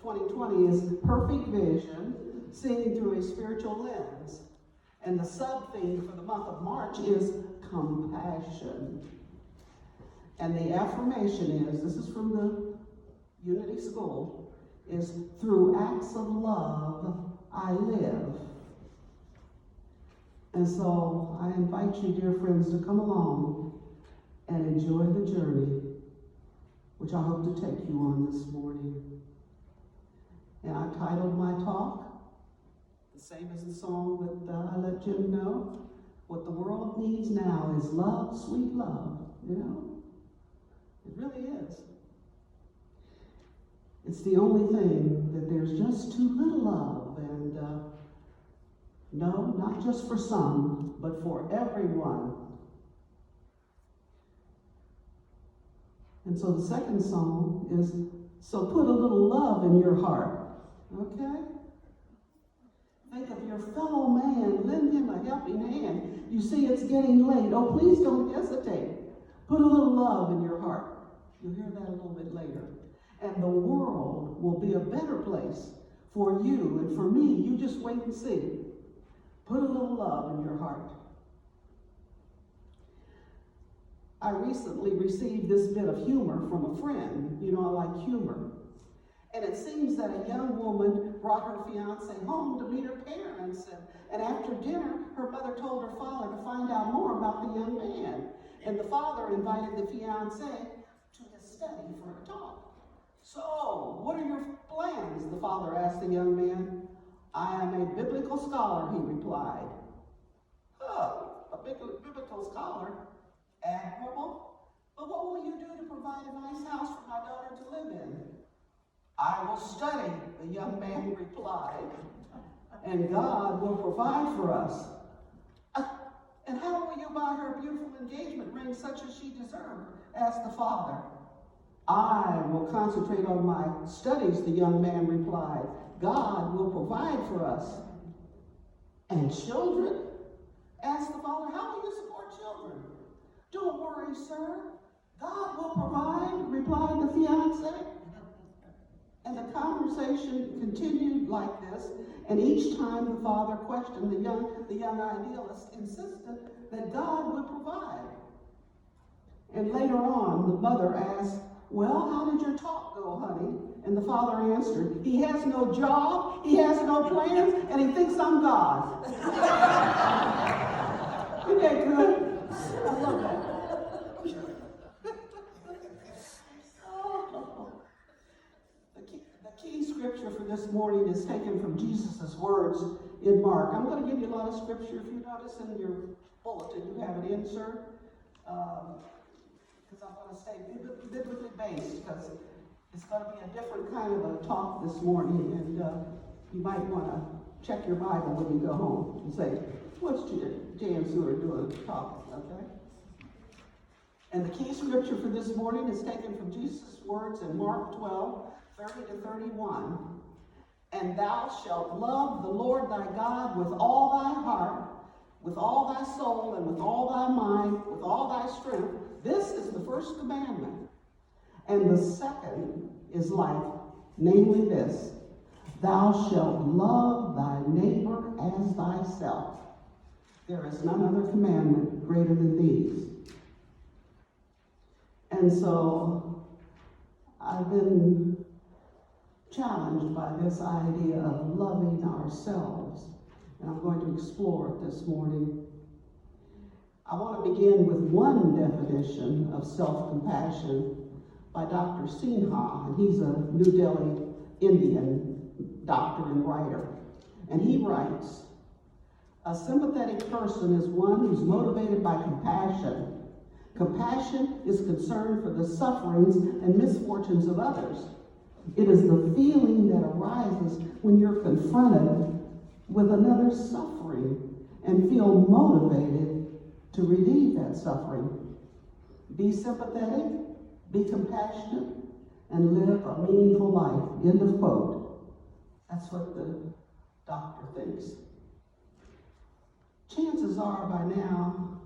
2020 is perfect vision, seeing through a spiritual lens. And the sub-theme for the month of March is compassion. And the affirmation is, this is from the Unity School, is through acts of love I live. And so I invite you, dear friends, to come along and enjoy the journey, which I hope to take you on this morning. And I titled my talk, the same as the song that I let Jim know, what the world needs now is love, sweet love, you know? It really is. It's the only thing that there's just too little of, and no, not just for some, but for everyone. And so the second song is, so put a little love in your heart, okay? Think of your fellow man, lend him a helping hand. You see it's getting late. Oh, please don't hesitate. Put a little love in your heart. You'll hear that a little bit later. And the world will be a better place for you and for me. You just wait and see. Put a little love in your heart. I recently received this bit of humor from a friend. You know, I like humor. And it seems that a young woman brought her fiance home to meet her parents. And after dinner, her mother told her father to find out more about the young man. And the father invited the fiance to his study for a talk. So, what are your plans? The father asked the young man. I am a biblical scholar, he replied. Oh, a biblical scholar? Admirable. But what will you do to provide a nice house for my daughter to live in? I will study, the young man replied, and God will provide for us. And how will you buy her a beautiful engagement ring such as she deserved? Asked the father. I will concentrate on my studies, the young man replied. God will provide for us. And children? Asked the father, how will you support children? Don't worry, sir. God will provide, replied the fiancé. And the conversation continued like this, and each time the father questioned the young idealist insisted that God would provide. And later on, the mother asked, well, how did your talk go, honey? And the father answered, he has no job, he has no plans, and he thinks I'm God. Isn't that good? I love that. The key scripture for this morning is taken from Jesus' words in Mark. I'm going to give you a lot of scripture. If you notice in your bulletin, you have it insert. Because I'm going to stay biblically based, because it's going to be a different kind of a talk this morning, and you might want to check your Bible when you go home and say, what's Jan Seward doing talking, okay? And the key scripture for this morning is taken from Jesus' words in Mark 12:30-31. And thou shalt love the Lord thy God with all thy heart, with all thy soul, and with all thy mind, with all thy strength. This is the first commandment. And the second is like, namely this, thou shalt love thy neighbor as thyself. There is none other commandment greater than these. And so I've been challenged by this idea of loving ourselves, and I'm going to explore it this morning. I want to begin with one definition of self-compassion by Dr. Sinha, and he's a New Delhi Indian doctor and writer. And he writes, a sympathetic person is one who's motivated by compassion. Compassion is concern for the sufferings and misfortunes of others. It is the feeling that arises when you're confronted with another's suffering and feel motivated to relieve that suffering. Be sympathetic, be compassionate, and live a meaningful life. End of quote. That's what the doctor thinks. Chances are by now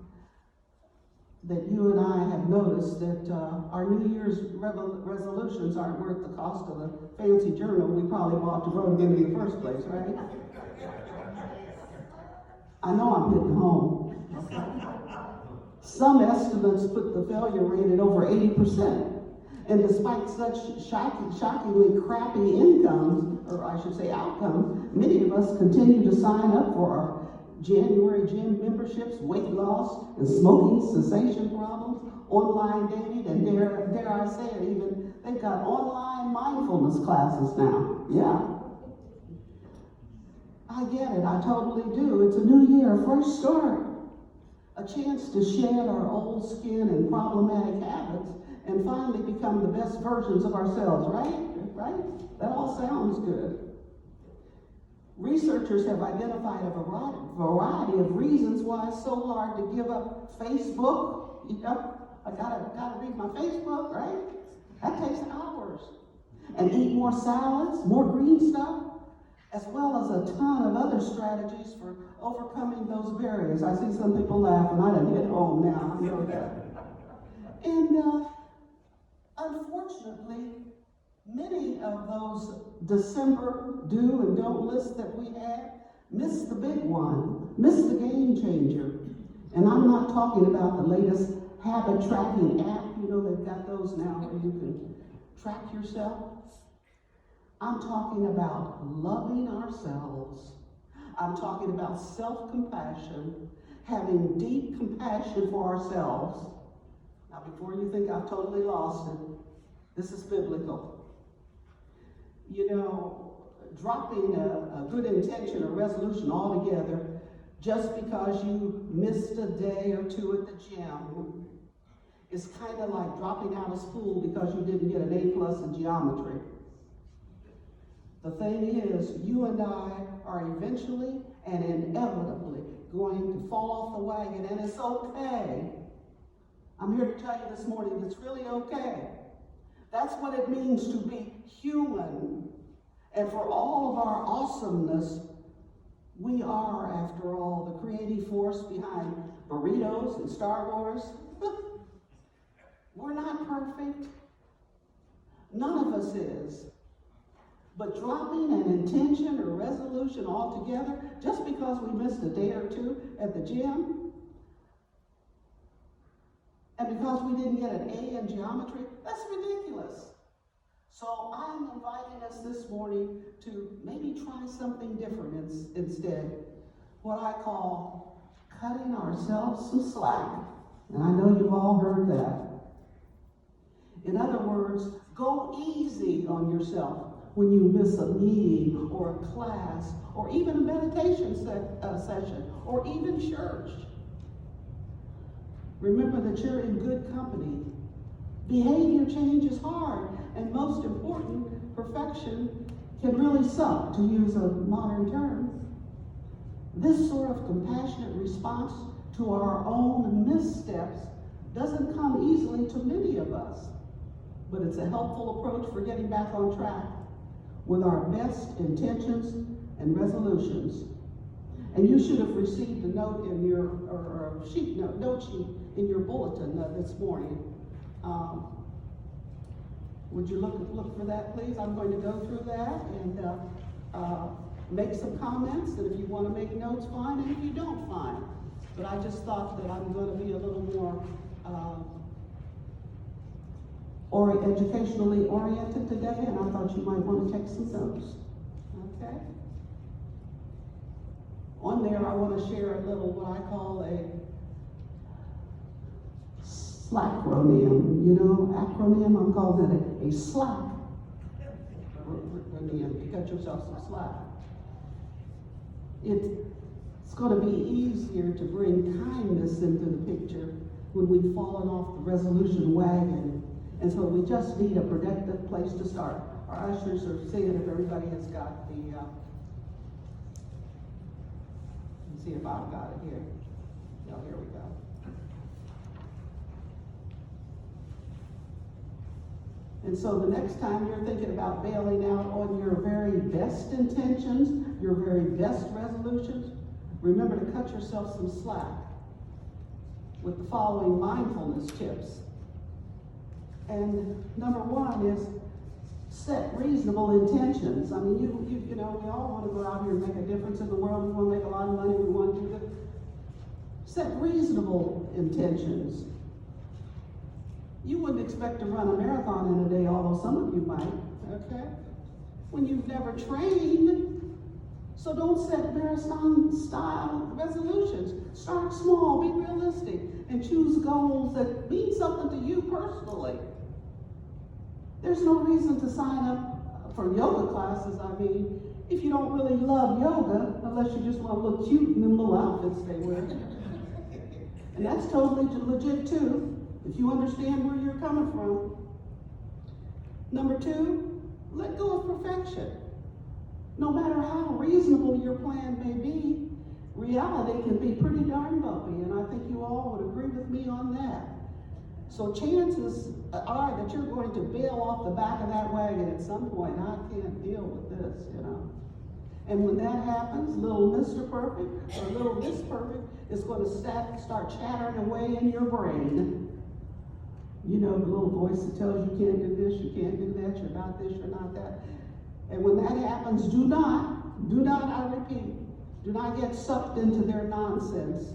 that you and I have noticed that our New Year's resolutions aren't worth the cost of the fancy journal we probably bought to vote them in the first place, right? I know I'm hitting home. Some estimates put the failure rate at over 80%. And despite such shockingly crappy incomes, or I should say outcomes, many of us continue to sign up for our January gym memberships, weight loss, and smoking cessation problems, online dating, and dare I say it even, they've got online mindfulness classes now. Yeah. I get it, I totally do. It's a new year, a fresh start. A chance to shed our old skin and problematic habits and finally become the best versions of ourselves, right? Right? That all sounds good. Researchers have identified a variety of reasons why it's so hard to give up Facebook. I gotta read my Facebook, right? That takes hours. And eat more salads, more green stuff, as well as a ton of other strategies for overcoming those barriers. I see some people laughing. I done hit home now. I know that. And unfortunately, many of those December do and don't lists that we had missed the big one, missed the game changer. And I'm not talking about the latest habit tracking app. You know, they've got those now where you can track yourself. I'm talking about loving ourselves. I'm talking about self-compassion, having deep compassion for ourselves. Now, before you think I've totally lost it, this is biblical. You know, dropping a good intention or resolution altogether just because you missed a day or two at the gym is kind of like dropping out of school because you didn't get an A+ in geometry. The thing is, you and I are eventually and inevitably going to fall off the wagon, and it's okay. I'm here to tell you this morning, it's really okay. That's what it means to be human. And for all of our awesomeness, we are, after all, the creative force behind burritos and Star Wars. We're not perfect. None of us is. But dropping an intention or resolution altogether, just because we missed a day or two at the gym, and because we didn't get an A in geometry, that's ridiculous. So I'm inviting us this morning to maybe try something different instead. What I call cutting ourselves some slack. And I know you've all heard that. In other words, go easy on yourself when you miss a meeting or a class or even a meditation session or even church. Remember that you're in good company. Behavior change is hard, and most important, perfection can really suck, to use a modern term. This sort of compassionate response to our own missteps doesn't come easily to many of us, but it's a helpful approach for getting back on track with our best intentions and resolutions. And you should have received a note in your, or a note sheet in your bulletin this morning. Would you look for that, please? I'm going to go through that and make some comments, and if you want to make notes, fine, and if you don't, fine. But I just thought that I'm going to be a little more educationally oriented today, and I thought you might want to take some notes. Okay? On there, I want to share a little what I call a slackronium. You know, acronym, I'm calling it a slack ronium. You cut yourself some slack. It's going to be easier to bring kindness into the picture when we've fallen off the resolution wagon. And so we just need a productive place to start. Our ushers are seeing if everybody has got the, let's see if I've got it here. No, here we go. And so the next time you're thinking about bailing out on your very best intentions, your very best resolutions, remember to cut yourself some slack. with the following mindfulness tips. And number one is set reasonable intentions. I mean, you know, we all want to go out here and make a difference in the world. We want to make a lot of money. We want to do good. Set reasonable intentions. You wouldn't expect to run a marathon in a day, although some of you might, okay? When you've never trained. So don't set marathon-style resolutions. Start small, be realistic, and choose goals that mean something to you personally. There's no reason to sign up for yoga classes, I mean, if you don't really love yoga, unless you just want to look cute in the little outfits they wear. And that's totally legit too, if you understand where you're coming from. Number two, let go of perfection. No matter how reasonable your plan may be, reality can be pretty darn bumpy, and I think you all would agree with me on that. So chances are that you're going to bail off the back of that wagon at some point. I can't deal with this, you know. And when that happens, little Mr. Perfect or little Miss Perfect is going to start chattering away in your brain. You know, the little voice that tells you can't do this, you can't do that, you're not this, you're not that. And when that happens, do not, I repeat, do not get sucked into their nonsense.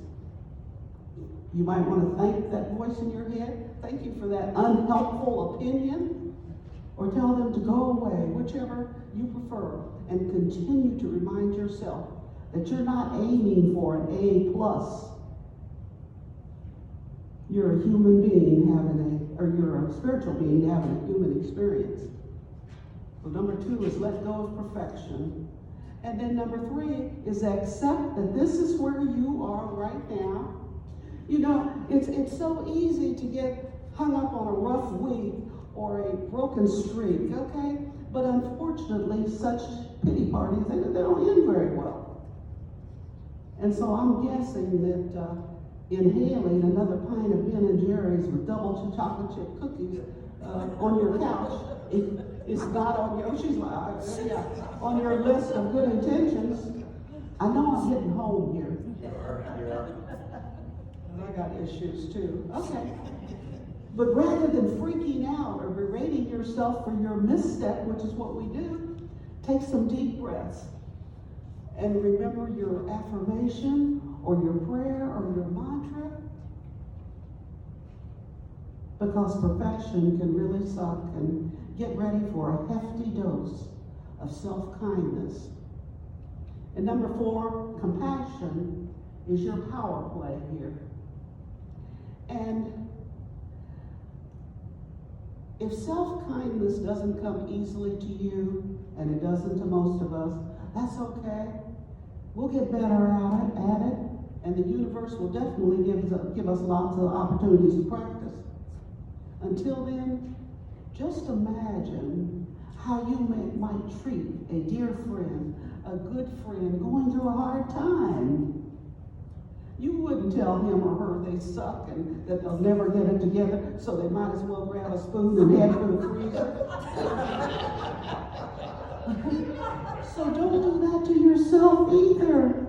You might want to thank that voice in your head. Thank you for that unhelpful opinion. Or tell them to go away, whichever you prefer. And continue to remind yourself that you're not aiming for an A+. You're a human being you're a spiritual being having a human experience. So number two is let go of perfection. And then number three is accept that this is where you are right now. You know, it's so easy to get hung up on a rough week or a broken streak, okay? But unfortunately, such pity parties, they don't end very well. And so I'm guessing that inhaling another pint of Ben & Jerry's with double chocolate chip cookies on your couch is not on your, on your list of good intentions. I know I'm hitting home here. I got issues too. Okay. But rather than freaking out or berating yourself for your misstep, which is what we do, take some deep breaths and remember your affirmation or your prayer or your mantra, because perfection can really suck. And get ready for a hefty dose of self-kindness. And number four, compassion is your power play here. And if self-kindness doesn't come easily to you, and it doesn't to most of us, that's okay. We'll get better at it, and the universe will definitely give us lots of opportunities to practice. Until then, just imagine how you might treat a dear friend, a good friend going through a hard time. You wouldn't tell him or her they suck and that they'll never get it together, so they might as well grab a spoon and head for the freezer. So don't do that to yourself either.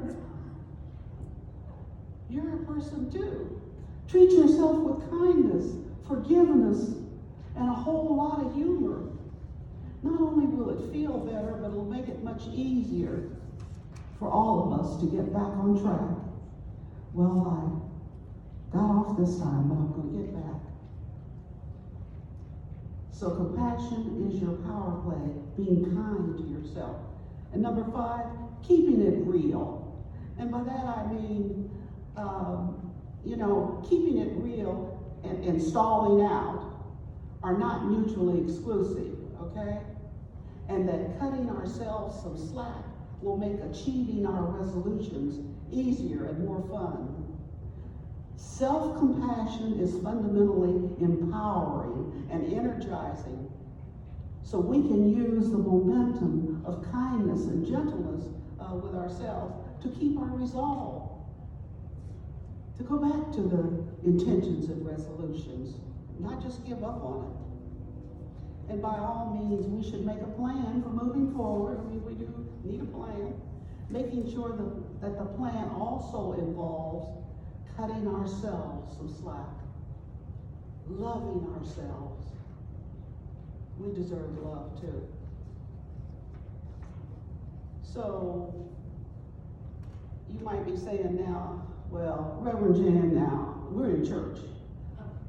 You're a person too. Treat yourself with kindness, forgiveness, and a whole lot of humor. Not only will it feel better, but it'll make it much easier for all of us to get back on track. Well, I got off this time, but I'm going to get back. So compassion is your power play, being kind to yourself. And number five, keeping it real. And by that I mean, keeping it real and stalling out are not mutually exclusive, okay? And that cutting ourselves some slack will make achieving our resolutions easier and more fun. Self-compassion is fundamentally empowering and energizing, so we can use the momentum of kindness and gentleness with ourselves to keep our resolve, to go back to the intentions and resolutions, not just give up on it. And by all means, we should make a plan for moving forward. I mean, we do need a plan, making sure that the plan also involves cutting ourselves some slack, loving ourselves. We deserve love too. So, you might be saying now, well, Reverend Jan, now, we're in church.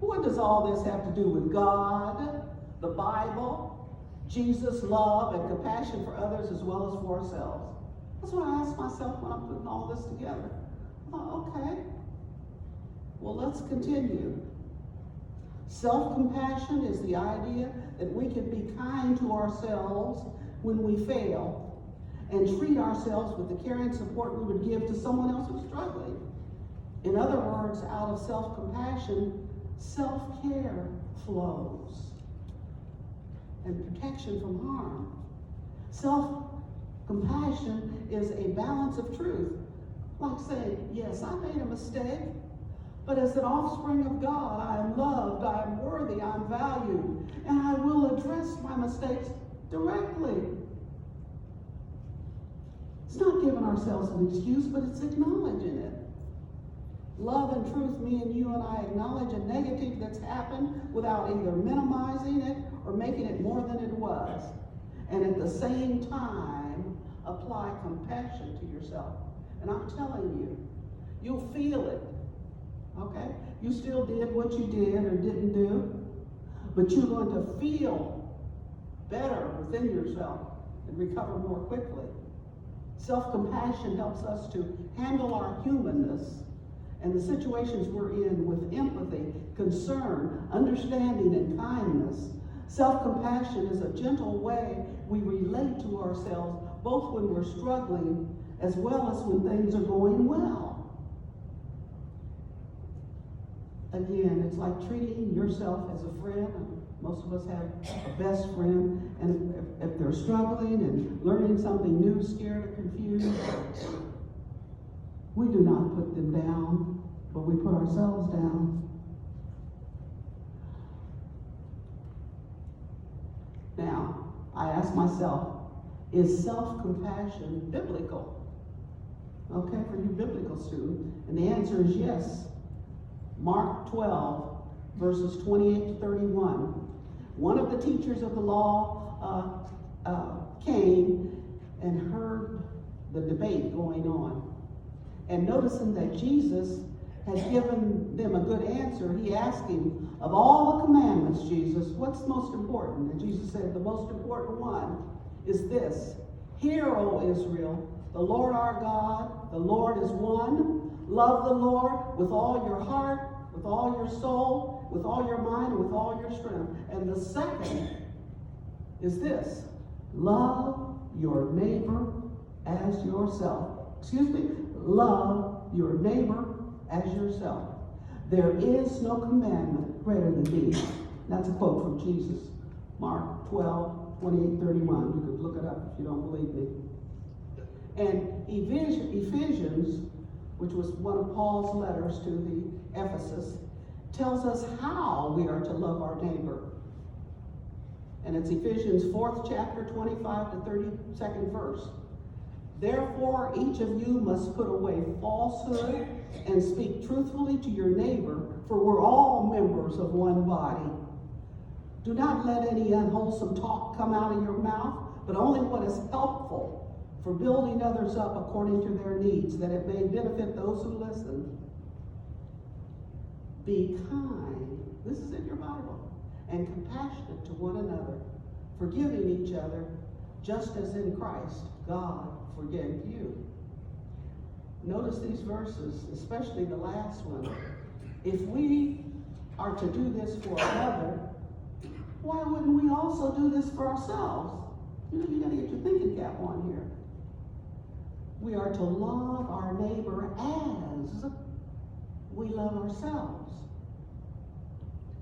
What does all this have to do with God, the Bible, Jesus' love and compassion for others as well as for ourselves? That's what I asked myself when I'm putting all this together. I thought, okay, well, let's continue. Self-compassion is the idea that we can be kind to ourselves when we fail and treat ourselves with the care and support we would give to someone else who's struggling. In other words, out of self-compassion, self-care flows and protection from harm. Self-compassion is a balance of truth, like saying, yes, I made a mistake, but as an offspring of God, I am loved, I am worthy, I am valued, and I will address my mistakes directly. It's not giving ourselves an excuse, but it's acknowledging it. Love and truth, me and you and I acknowledge a negative that's happened without either minimizing it or making it more than it was. And at the same time, apply compassion to yourself. And I'm telling you, you'll feel it, okay? You still did what you did or didn't do, but you're going to feel better within yourself and recover more quickly. Self-compassion helps us to handle our humanness and the situations we're in with empathy, concern, understanding, and kindness. Self-compassion is a gentle way we relate to ourselves, both when we're struggling as well as when things are going well. Again, it's like treating yourself as a friend. Most of us have a best friend, and if they're struggling and learning something new, scared or confused, we do not put them down, but we put ourselves down. Now, I ask myself, is self-compassion biblical? Okay, for you biblical students. And the answer is yes. Mark 12, verses 28 to 31. One of the teachers of the law came and heard the debate going on. And noticing that Jesus had given them a good answer, he asked him, of all the commandments, Jesus, what's most important? And Jesus said, the most important one is this: Hear, O Israel, the Lord our God, the Lord is one. Love the Lord with all your heart, with all your soul, with all your mind, and with all your strength. And the second is this: love your neighbor as yourself. Love your neighbor as yourself. There is no commandment greater than these. That's a quote from Jesus. Mark 12, 28, 31. You could look it up if you don't believe me. And Ephesians, which was one of Paul's letters to the Ephesus, tells us how we are to love our neighbor. And it's Ephesians 4th chapter, 25 to 32nd verse. Therefore, each of you must put away falsehood and speak truthfully to your neighbor, for we're all members of one body. Do not let any unwholesome talk come out of your mouth, but only what is helpful for building others up according to their needs, that it may benefit those who listen. Be kind, this is in your Bible, and compassionate to one another, forgiving each other, just as in Christ God forgave you. Notice these verses, especially the last one. If we are to do this for another, why wouldn't we also do this for ourselves? You gotta get your thinking cap on here. We are to love our neighbor as we love ourselves.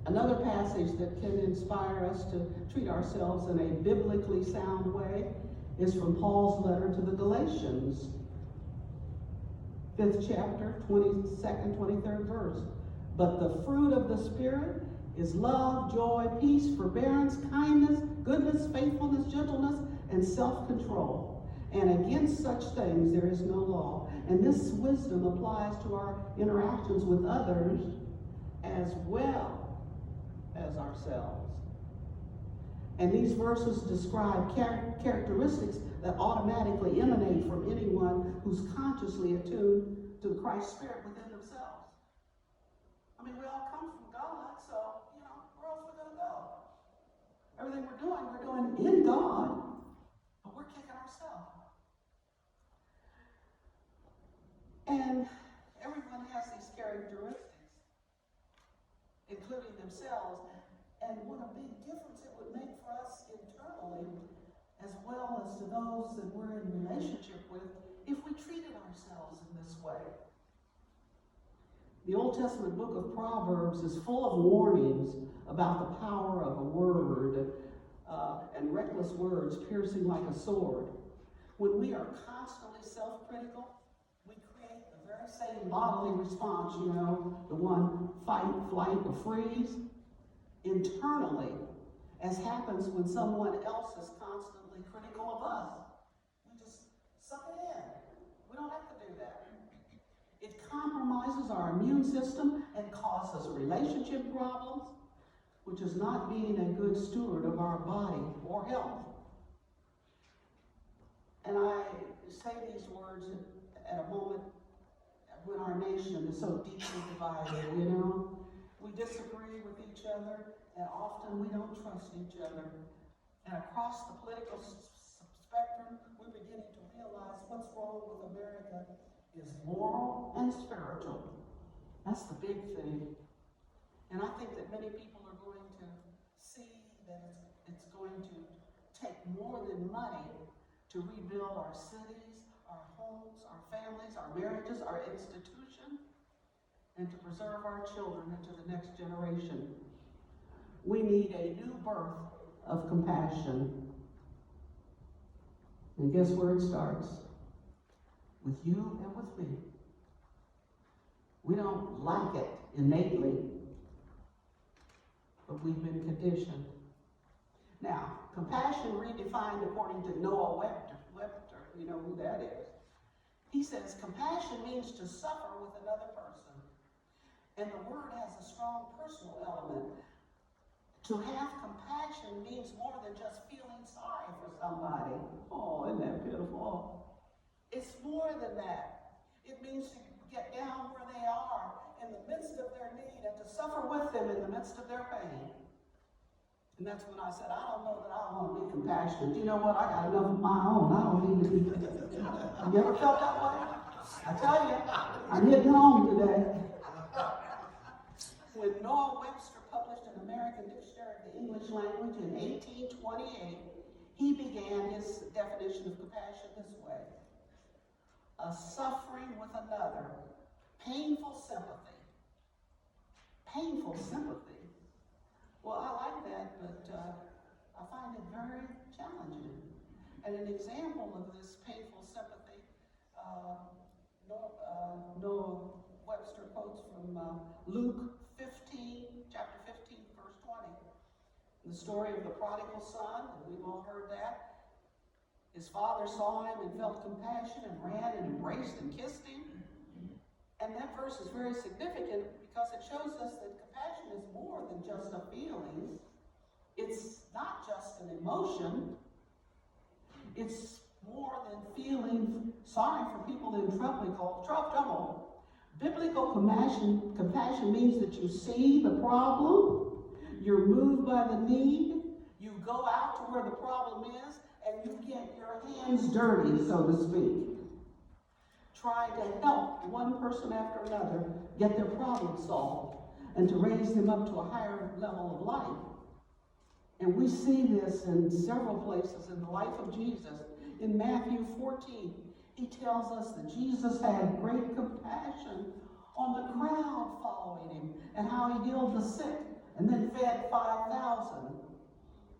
Another passage that can inspire us to treat ourselves in a biblically sound way is from Paul's letter to the Galatians, 5th chapter, 22nd, 23rd verse. But the fruit of the Spirit is love, joy, peace, forbearance, kindness, goodness, faithfulness, gentleness, and self-control. And against such things there is no law. And this wisdom applies to our interactions with others as well as ourselves. And these verses describe characteristics that automatically emanate from anyone who's consciously attuned to the Christ Spirit within themselves. I mean, we all come from God, so, where else are we going to go? Everything we're doing in God, but we're kicking ourselves. And everyone has these characteristics, including themselves. And what a big difference it would make for us internally, as well as to those that we're in relationship with, if we treated ourselves in this way. The Old Testament book of Proverbs is full of warnings about the power of a word and reckless words piercing like a sword. When we are constantly self-critical, we create the very same bodily response, the one fight, flight, or freeze, internally, as happens when someone else is constantly critical of us. We just suck it in. We don't have to do that. It compromises our immune system and causes relationship problems, which is not being a good steward of our body or health. And I say these words at a moment when our nation is so deeply divided, We disagree with each other, and often we don't trust each other. And across the political spectrum, we're beginning to realize what's wrong with America is moral and spiritual. That's the big thing. And I think that many people are going to see that it's going to take more than money to rebuild our cities, our homes, our families, our marriages, our institutions, and to preserve our children into the next generation. We need a new birth of compassion. And guess where it starts? With you and with me. We don't like it innately, but we've been conditioned. Now, compassion redefined according to Noah Webster, you know who that is. He says, compassion means to suffer with another person. And the word has a strong personal element. To have compassion means more than just feeling sorry for somebody. Oh, isn't that beautiful? It's more than that. It means to get down where they are in the midst of their need and to suffer with them in the midst of their pain. And that's when I said, I don't know that I want to be compassionate. You know what? I got enough of my own. I don't need to be. Have you ever felt that way? I tell you, I'm hitting home today. When Noah Webster published an American Dictionary of the English Language in 1828, he began his definition of compassion this way: a suffering with another, painful sympathy. Painful sympathy. Well, I like that, but I find it very challenging. And an example of this painful sympathy, Noah Webster quotes from Luke 15, chapter 15, verse 20. The story of the prodigal son, and we've all heard that. His father saw him and felt compassion and ran and embraced and kissed him. And that verse is very significant because it shows us that compassion is more than just a feeling. It's not just an emotion. It's more than feeling sorry for people in trouble. Biblical compassion means that you see the problem, you're moved by the need, you go out to where the problem is, and you get your hands dirty, so to speak, trying to help one person after another get their problem solved and to raise them up to a higher level of life. And we see this in several places in the life of Jesus. In Matthew 14, he tells us that Jesus had great compassion on the crowd following him and how he healed the sick and then fed 5,000.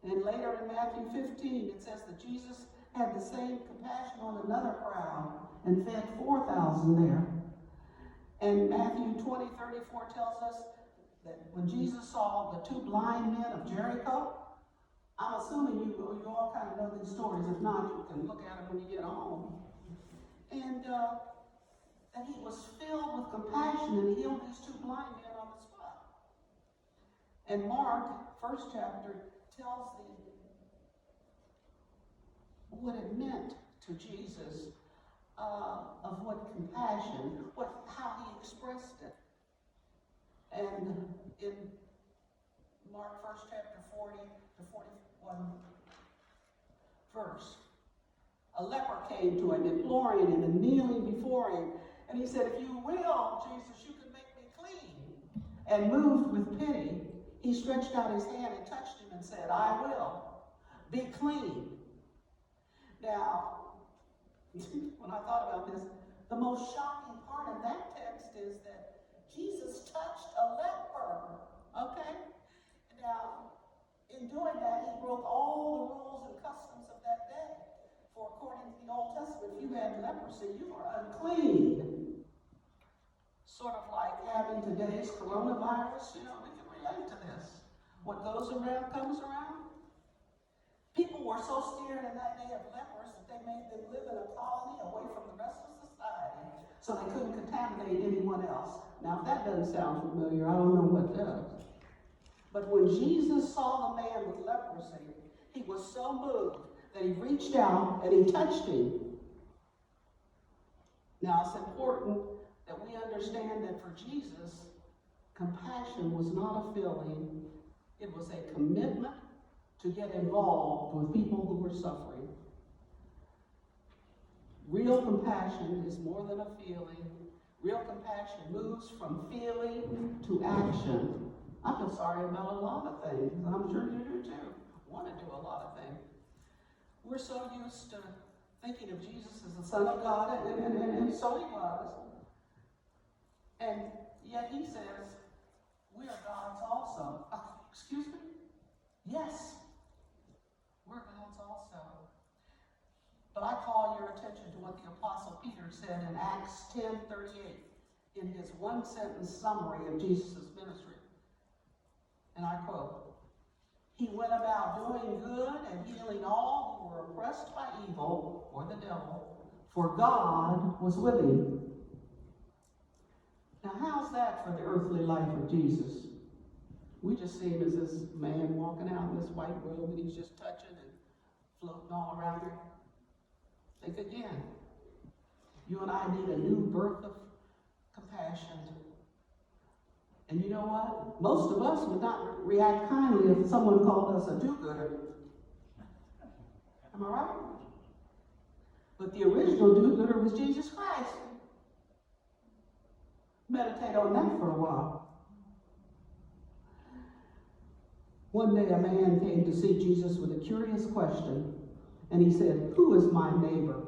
And later in Matthew 15, it says that Jesus had the same compassion on another crowd and fed 4,000 there. And Matthew 20:34 tells us that when Jesus saw the two blind men of Jericho, I'm assuming you all kind of know these stories. If not, you can look at them when you get home. And he was filled with compassion and healed these two blind men on the spot. And Mark, first chapter, tells what it meant to Jesus, of what compassion, how he expressed it. And in Mark, first chapter 40 to 41 verse, a leper came to him, imploring him and kneeling before him. And he said, "If you will, Jesus, you can make me clean." And moved with pity, he stretched out his hand and touched him and said, "I will. Be clean." Now, when I thought about this, the most shocking part of that text is that Jesus touched a leper. Okay? Now, in doing that, he broke all the rules and customs of that day. For according to the Old Testament, if you had leprosy, you were unclean. Sort of like having today's coronavirus, we can relate to this. What goes around comes around. People were so scared in that day of lepers that they made them live in a colony away from the rest of society so they couldn't contaminate anyone else. Now, if that doesn't sound familiar, I don't know what does. But when Jesus saw the man with leprosy, he was so moved that he reached out and he touched him. Now, it's important that we understand that for Jesus, compassion was not a feeling, it was a commitment to get involved with people who were suffering. Real compassion is more than a feeling. Real compassion moves from feeling to action. I feel sorry about a lot of things, and I'm sure you do too. Want to do a lot of things. We're so used to thinking of Jesus as the Son of God, and so he was. And yet he says, we are God's also. Excuse me? Yes, we're God's also. But I call your attention to what the Apostle Peter said in Acts 10:38 in his one-sentence summary of Jesus' ministry. And I quote, "He went about doing good and healing all who were oppressed by evil, or the devil, for God was with him." Now, how's that for the earthly life of Jesus? We just see him as this man walking out in this white robe, and he's just touching and floating all around him. Think again. You and I need a new birth of compassion. And you know what? Most of us would not react kindly if someone called us a do-gooder. Am I right? But the original do-gooder was Jesus Christ. Meditate on that for a while. One day a man came to see Jesus with a curious question, and he said, "Who is my neighbor?"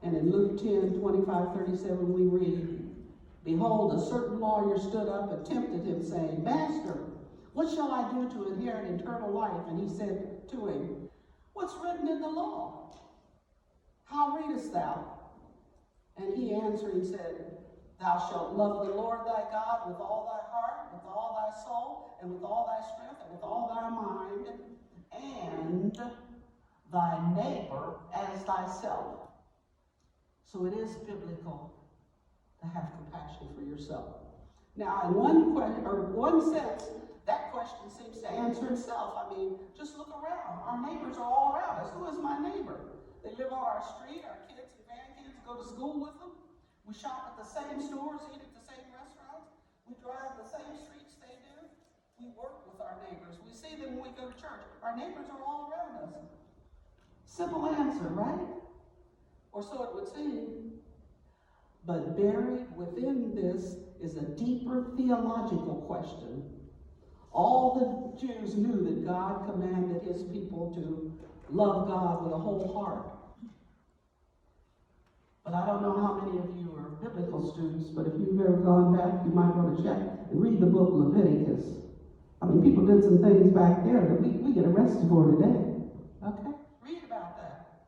And in Luke 10:25-37 we read, "Behold, a certain lawyer stood up and tempted him, saying, 'Master, what shall I do to inherit eternal life?' And he said to him, 'What's written in the law? How readest thou?' And he answering said, 'Thou shalt love the Lord thy God with all thy heart, with all thy soul, and with all thy strength, and with all thy mind, and thy neighbor as thyself.'" So it is biblical to have compassion for yourself. Now, in one sense, that question seems to answer itself. I mean, just look around. Our neighbors are all around us. Who is my neighbor? They live on our street. Our kids and grandkids go to school with them. We shop at the same stores, eat at the same restaurants. We drive the same streets they do. We work with our neighbors. We see them when we go to church. Our neighbors are all around us. Simple answer, right? Or so it would seem. But buried within this is a deeper theological question. All the Jews knew that God commanded his people to love God with a whole heart. But I don't know how many of you are biblical students, but if you've ever gone back, you might want to check and read the book Leviticus. I mean, people did some things back there that we get arrested for today. Okay? Read about that.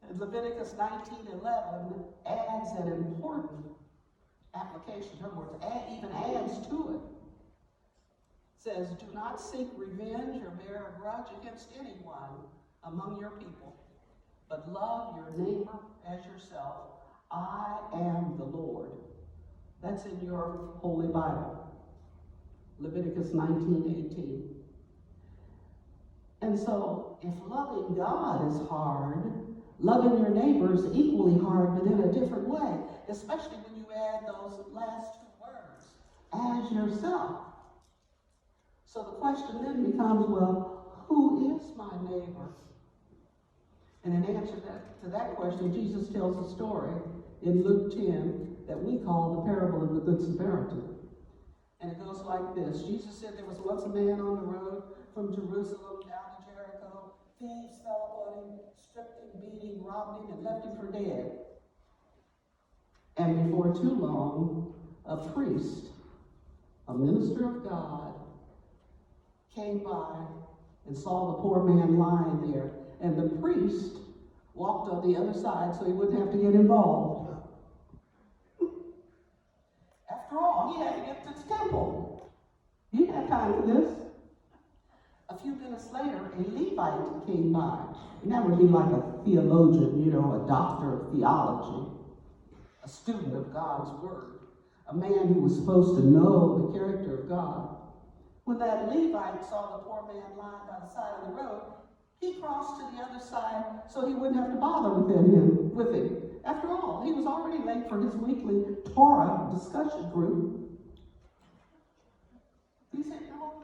And Leviticus 19:11 adds an important application. In other words, even adds to it. says, "Do not seek revenge or bear a grudge against anyone among your people, but love your neighbor as yourself. I am the Lord." That's in your Holy Bible, Leviticus 19:18. And so, if loving God is hard, loving your neighbor is equally hard, but in a different way, especially when you add those last two words, as yourself. So the question then becomes, well, who is my neighbor? And in answer to that question, Jesus tells a story in Luke 10 that we call the parable of the Good Samaritan. And it goes like this. Jesus said there was once a man on the road from Jerusalem down to Jericho. Thieves fell upon him, stripped him, beat him, robbed him, and left him for dead. And before too long, a priest, a minister of God, came by and saw the poor man lying there. And the priest walked on the other side so he wouldn't have to get involved. After all, he had to get to the temple. He didn't have time for this. A few minutes later, a Levite came by. And that would be like a theologian, a doctor of theology, a student of God's word, a man who was supposed to know the character of God. When that Levite saw the poor man lying by the side of the road, he crossed to the other side so he wouldn't have to bother with him. After all, he was already late for his weekly Torah discussion group. He said, no.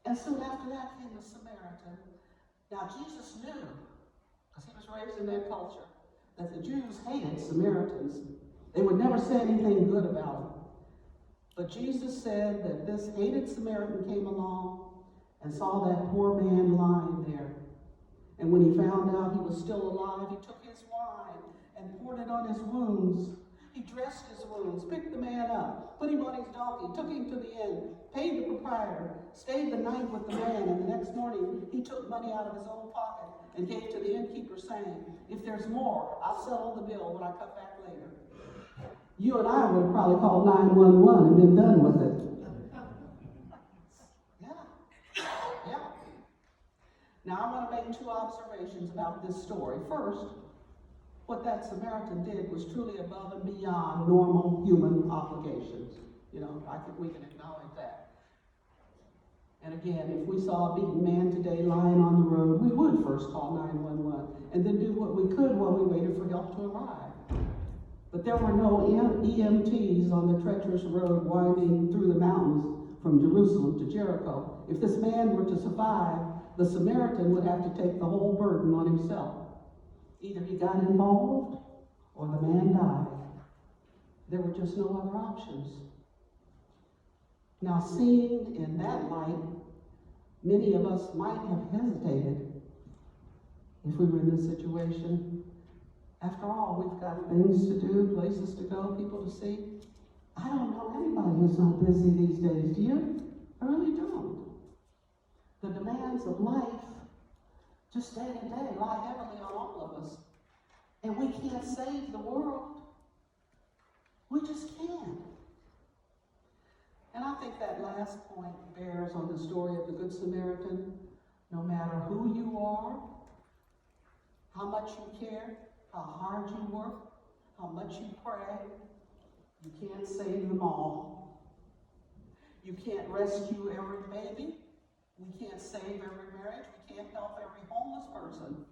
And soon after that came the Samaritan. Now Jesus knew, because he was raised in that culture, that the Jews hated Samaritans. They would never say anything good about them. But Jesus said that this hated Samaritan came along and saw that poor man lying there. And when he found out he was still alive, he took his wine and poured it on his wounds. He dressed his wounds, picked the man up, put him on his donkey, took him to the inn, paid the proprietor, stayed the night with the man, and the next morning he took money out of his own pocket and gave to the innkeeper, saying, "If there's more, I'll settle the bill when I come back later." You and I would have probably called 911 and been done with it. Yeah. Now I want to make two observations about this story. First, what that Samaritan did was truly above and beyond normal human obligations. I think we can acknowledge that. And again, if we saw a beaten man today lying on the road, we would first call 911 and then do what we could while we waited for help to arrive. But there were no EMTs on the treacherous road winding through the mountains from Jerusalem to Jericho. If this man were to survive, the Samaritan would have to take the whole burden on himself. Either he got involved or the man died. There were just no other options. Now, seen in that light, many of us might have hesitated if we were in this situation. After all, we've got things to do, places to go, people to see. I don't know anybody who's not busy these days, do you? I really don't. The demands of life, just day to day, lie heavily on all of us. And we can't save the world. We just can't. And I think that last point bears on the story of the Good Samaritan. No matter who you are, how much you care, how hard you work, how much you pray, you can't save them all. You can't rescue every baby. We can't save every marriage. We can't help every homeless person.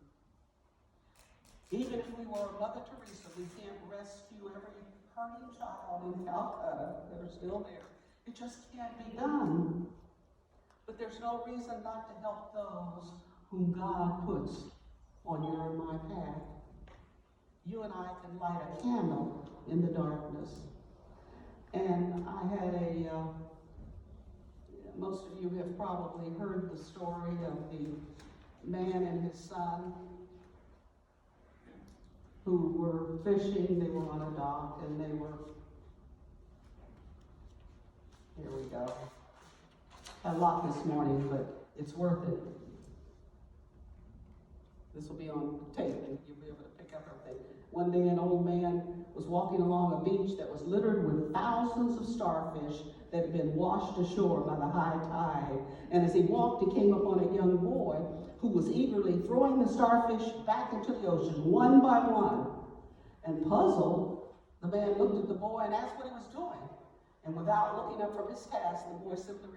Even if we were a Mother Teresa, we can't rescue every hurting child in Calcutta that are still there. It just can't be done. But there's no reason not to help those whom God puts on your and my path. You and I can light a candle in the darkness. And I had most of you have probably heard the story of the man and his son who were fishing. They were on a dock and they were, here we go. A lot this morning, but it's worth it. This will be on tape, and you'll be able to pick up everything. One day, an old man was walking along a beach that was littered with thousands of starfish that had been washed ashore by the high tide. And as he walked, he came upon a young boy who was eagerly throwing the starfish back into the ocean, one by one. And puzzled, the man looked at the boy and asked what he was doing. And without looking up from his task, the boy simply replied,